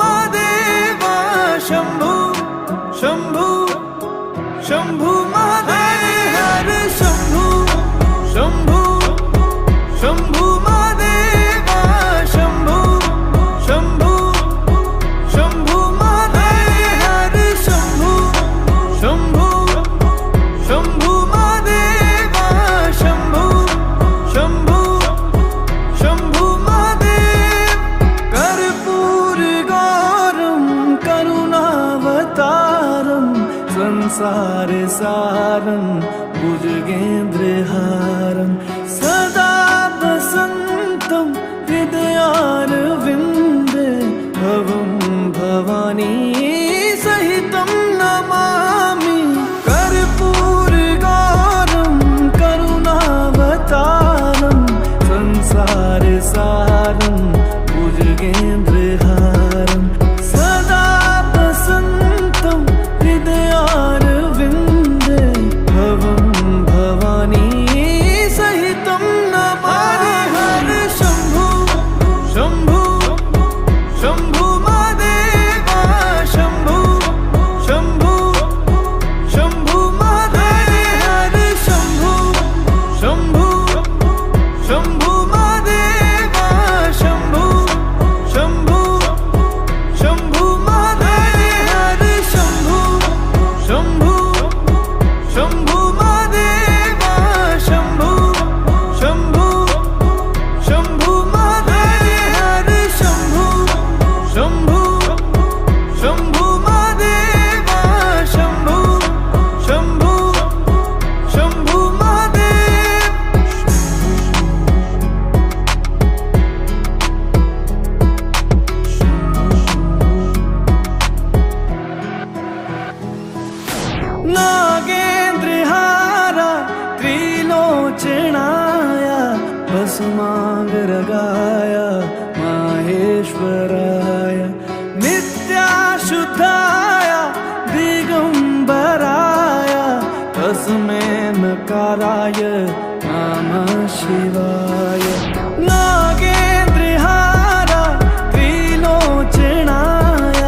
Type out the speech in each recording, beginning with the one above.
महादेवा शंभू शंभू शंभू महादेव हर शंभू शंभू शंभू महादेवा शंभू शंभू शंभू महादेव हर शंभू शंभू शंभू महादेवा शंभू शंभू शंभू महादेव कर्पूर गौरम करुणावतारम संसार सारं भुजगेन्द्रहारं सदा वसन्तं हृदयारविन्दे भवं भवानी सहितं नमामि कर्पूरगौरं करुणावतारं संसार सारं भुजगेन्द्रहारं सदा वसन्तं हृदयारविन्दे भवं भवानी सहितं नमामि हर शंभू शंभू शंभू महादेवा शंभू शंभू शंभू महादेव हर शंभू शंभू शंभू महादेवा शंभू शंभू शंभू महादेव हर शंभू शंभू शंभू महादेवा शंभू शंभू शंभू महादेव हर शंभू शंभू शंभू महादेवा शंभू शंभू शंभू महादेव नागेन्द्रहारा त्रिलोचनाय भस्मांगरगाय माहेश्वराय नित्याशुद्धाय दिगंबराय तस्मै नकाराय नमः शिवाय नागेन्द्रहारा त्रिलोचनाय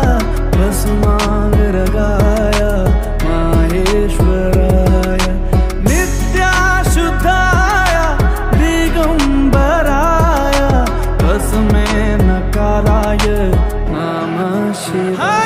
भस्मांगरगाय माहेश्वराय नित्याशुद्धाय दिगंबराय तस्मै नकाराय नमः शिवाय